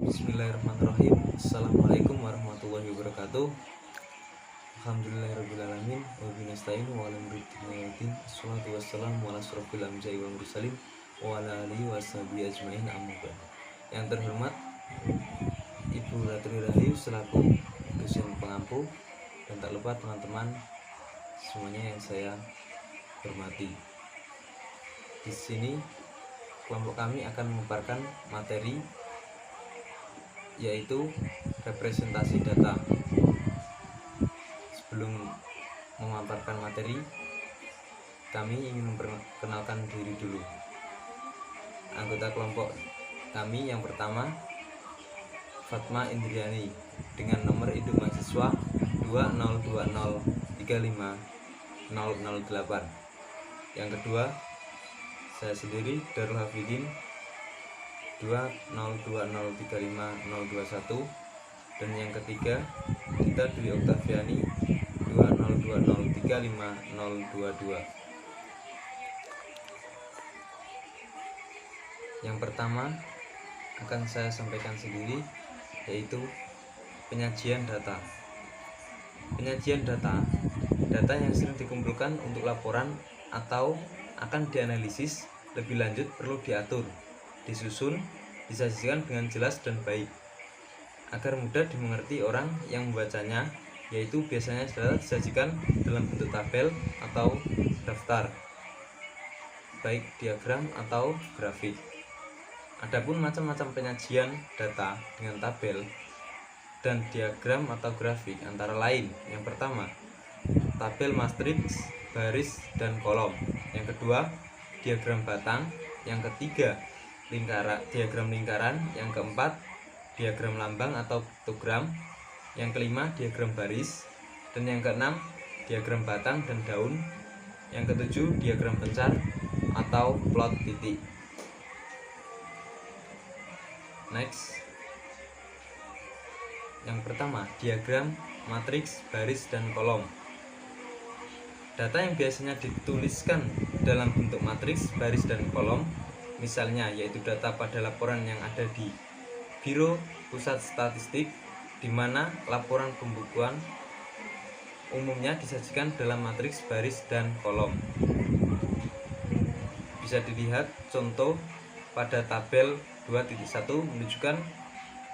Bismillahirrahmanirrahim. Assalamualaikum warahmatullahi wabarakatuh. Alhamdulillahirrahmanirrahim. Wabillahi nasta'in wa ala amriddin. Assalatu wassalamu ala asrofil anbiya'i wal mursalin wa ala alihi washabihi ajmain, amma ba'd. Yang terhormat Ibu Ratri Rahayu selaku dosen pengampu, dan tak lupa teman-teman semuanya yang saya hormati. Di sini kelompok kami akan memaparkan materi yaitu representasi data. Sebelum memaparkan materi, kami ingin memperkenalkan diri dulu. Anggota kelompok kami yang pertama, Fatma Indriani dengan nomor induk mahasiswa 2020350008. Yang kedua, saya sendiri Darul Hafidin 2020350021, dan yang ketiga Dita Dwi Oktaviani 2020350022. Yang pertama akan saya sampaikan sendiri, yaitu penyajian data. Penyajian data yang sering dikumpulkan untuk laporan atau akan dianalisis lebih lanjut perlu diatur, disusun, disajikan dengan jelas dan baik agar mudah dimengerti orang yang membacanya, yaitu biasanya data disajikan dalam bentuk tabel atau daftar, baik diagram atau grafik. Adapun macam-macam penyajian data dengan tabel dan diagram atau grafik antara lain: yang pertama, tabel matriks, baris dan kolom; yang kedua, diagram batang; yang ketiga, diagram lingkaran; yang keempat, diagram lambang atau piktogram; yang kelima, diagram baris; dan yang keenam, diagram batang dan daun; yang ketujuh, diagram pencar atau plot titik. Next, yang pertama, diagram matriks, baris dan kolom. Data yang biasanya dituliskan dalam bentuk matriks, baris dan kolom, misalnya yaitu data pada laporan yang ada di Biro Pusat Statistik, di mana laporan pembukuan umumnya disajikan dalam matriks, baris dan kolom. Bisa dilihat contoh pada tabel 2.1 menunjukkan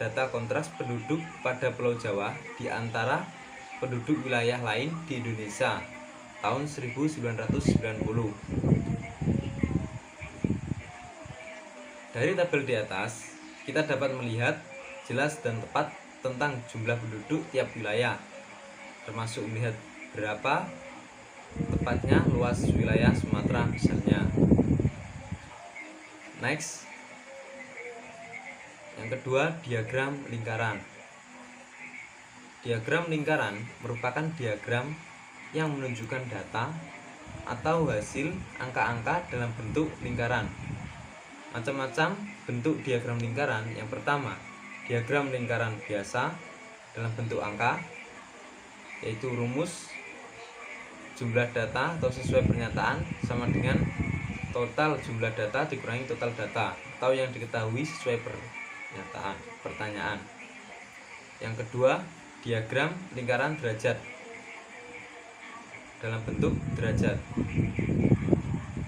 data kontras penduduk pada Pulau Jawa di antara penduduk wilayah lain di Indonesia tahun 1990. Dari tabel di atas, kita dapat melihat jelas dan tepat tentang jumlah penduduk tiap wilayah, termasuk melihat berapa tepatnya luas wilayah Sumatera misalnya. Next, yang kedua, diagram lingkaran. Diagram lingkaran merupakan diagram yang menunjukkan data atau hasil angka-angka dalam bentuk lingkaran. Macam-macam bentuk diagram lingkaran. Yang pertama, diagram lingkaran biasa dalam bentuk angka, yaitu rumus jumlah data atau sesuai pernyataan sama dengan total jumlah data dikurangi total data atau yang diketahui sesuai pertanyaan. Yang kedua, diagram lingkaran derajat dalam bentuk derajat.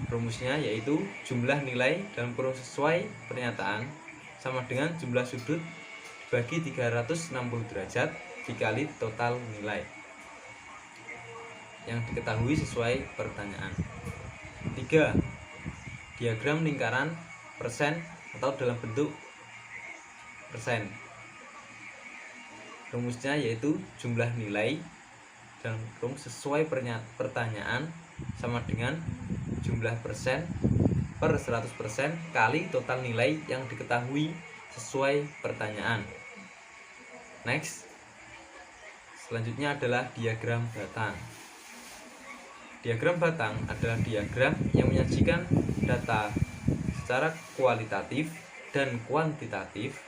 Rumusnya yaitu jumlah nilai dalam kurung sesuai pernyataan sama dengan jumlah sudut bagi 360 derajat dikali total nilai yang diketahui sesuai pertanyaan. 3. Diagram lingkaran persen atau dalam bentuk persen. Rumusnya yaitu jumlah nilai dalam kurung sesuai pertanyaan sama dengan jumlah persen per 100% kali total nilai yang diketahui sesuai pertanyaan. Next, selanjutnya adalah diagram batang. Diagram batang adalah diagram yang menyajikan data secara kualitatif dan kuantitatif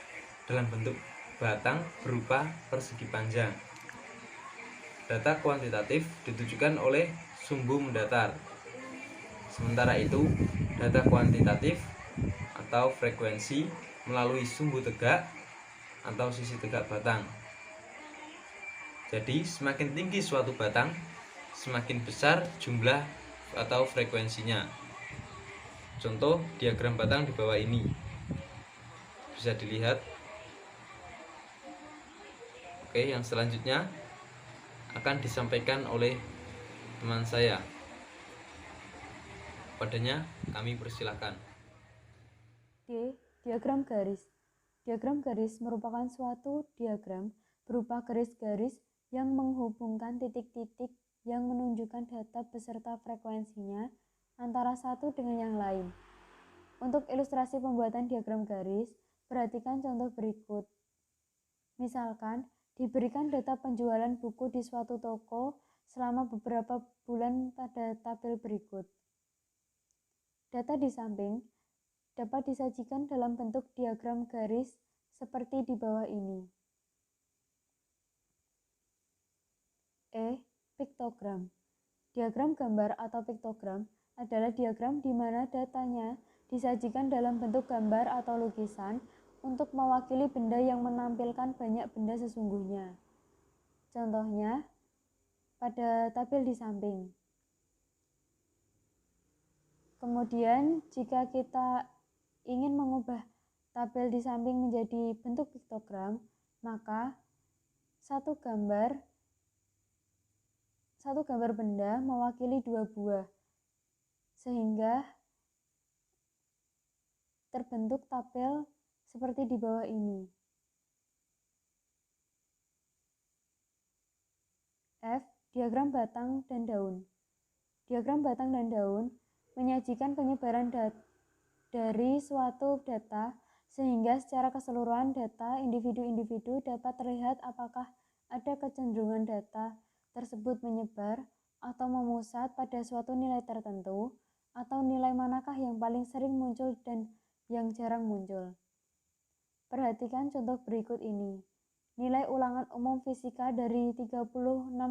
dalam bentuk batang berupa persegi panjang. Data kuantitatif ditujukan oleh sumbu mendatar. Sementara itu, data kuantitatif atau frekuensi melalui sumbu tegak atau sisi tegak batang. Jadi semakin tinggi suatu batang, semakin besar jumlah atau frekuensinya. Contoh diagram batang di bawah ini bisa dilihat. Oke, yang selanjutnya akan disampaikan oleh teman saya. Padanya kami persilakan. D. Diagram garis. Diagram garis merupakan suatu diagram berupa garis-garis yang menghubungkan titik-titik yang menunjukkan data beserta frekuensinya antara satu dengan yang lain. Untuk ilustrasi pembuatan diagram garis, perhatikan contoh berikut. Misalkan, diberikan data penjualan buku di suatu toko selama beberapa bulan pada tabel berikut. Data di samping dapat disajikan dalam bentuk diagram garis seperti di bawah ini. E. Piktogram. Diagram gambar atau piktogram adalah diagram di mana datanya disajikan dalam bentuk gambar atau lukisan untuk mewakili benda yang menampilkan banyak benda sesungguhnya. Contohnya, pada tabel di samping. Kemudian, jika kita ingin mengubah tabel di samping menjadi bentuk piktogram, maka satu gambar benda mewakili dua buah, sehingga terbentuk tabel seperti di bawah ini. F. Diagram batang dan daun. Diagram batang dan daun menyajikan penyebaran dari suatu data sehingga secara keseluruhan data individu-individu dapat terlihat apakah ada kecenderungan data tersebut menyebar atau memusat pada suatu nilai tertentu, atau nilai manakah yang paling sering muncul dan yang jarang muncul. Perhatikan contoh berikut ini. Nilai ulangan umum fisika dari 36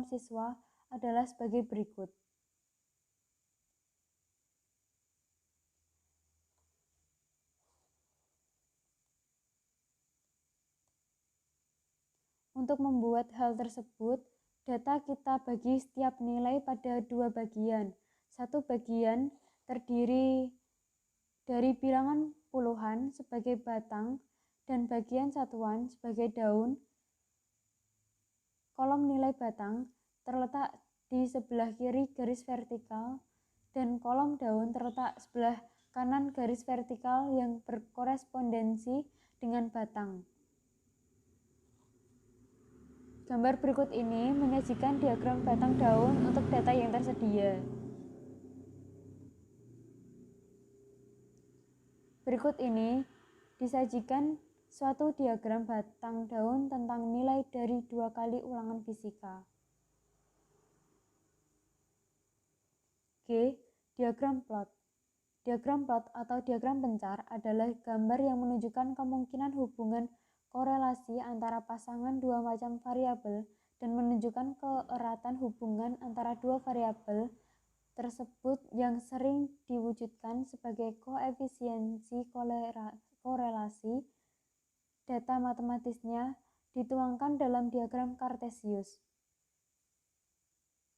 siswa adalah sebagai berikut. Untuk membuat hal tersebut, data kita bagi setiap nilai pada dua bagian. Satu bagian terdiri dari bilangan puluhan sebagai batang dan bagian satuan sebagai daun. Kolom nilai batang terletak di sebelah kiri garis vertikal dan kolom daun terletak sebelah kanan garis vertikal yang berkorespondensi dengan batang. Gambar berikut ini menyajikan diagram batang daun untuk data yang tersedia. Berikut ini disajikan suatu diagram batang daun tentang nilai dari 2 kali ulangan fisika. G. Diagram plot. Diagram plot atau diagram pencar adalah gambar yang menunjukkan kemungkinan hubungan korelasi antara pasangan dua macam variabel dan menunjukkan keeratan hubungan antara dua variabel tersebut yang sering diwujudkan sebagai koefisiensi korelasi. Data matematisnya dituangkan dalam diagram Kartesius.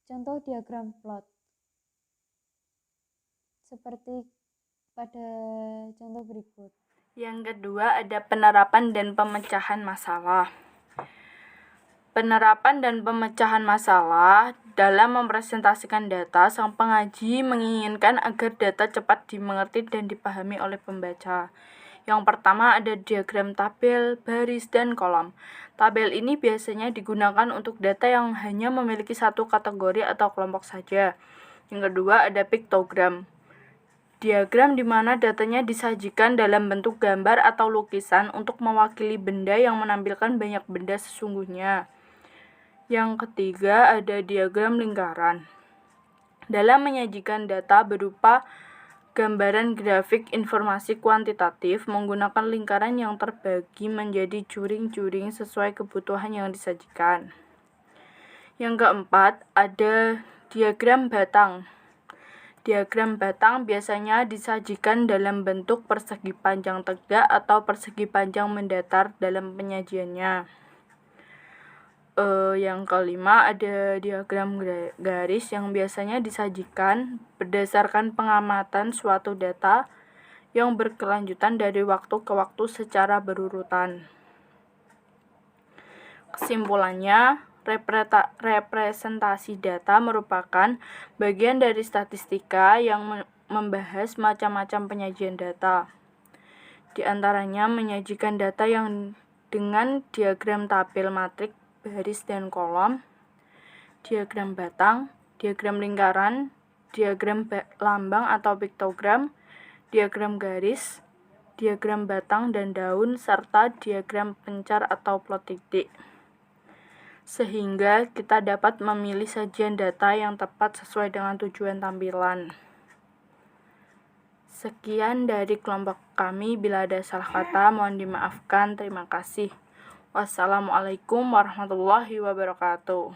Contoh diagram plot seperti pada contoh berikut. Yang kedua ada penerapan dan pemecahan masalah. Penerapan dan pemecahan masalah dalam mempresentasikan data, sang pengaji menginginkan agar data cepat dimengerti dan dipahami oleh pembaca. Yang pertama ada diagram tabel, baris, dan kolom. Tabel ini biasanya digunakan untuk data yang hanya memiliki satu kategori atau kelompok saja. Yang kedua ada piktogram. Diagram di mana datanya disajikan dalam bentuk gambar atau lukisan untuk mewakili benda yang menampilkan banyak benda sesungguhnya. Yang ketiga ada diagram lingkaran. Dalam menyajikan data berupa gambaran grafik informasi kuantitatif menggunakan lingkaran yang terbagi menjadi juring-juring sesuai kebutuhan yang disajikan. Yang keempat ada diagram batang. Diagram batang biasanya disajikan dalam bentuk persegi panjang tegak atau persegi panjang mendatar dalam penyajiannya. Yang kelima ada diagram garis yang biasanya disajikan berdasarkan pengamatan suatu data yang berkelanjutan dari waktu ke waktu secara berurutan. Kesimpulannya, representasi data merupakan bagian dari statistika yang membahas macam-macam penyajian data. Di antaranya menyajikan data yang dengan diagram tabel matrik, baris dan kolom, diagram batang, diagram lingkaran, diagram lambang atau piktogram, diagram garis, diagram batang dan daun, serta diagram pencar atau plot titik. Sehingga kita dapat memilih sajian data yang tepat sesuai dengan tujuan tampilan. Sekian dari kelompok kami. Bila ada salah kata, mohon dimaafkan. Terima kasih. Wassalamualaikum warahmatullahi wabarakatuh.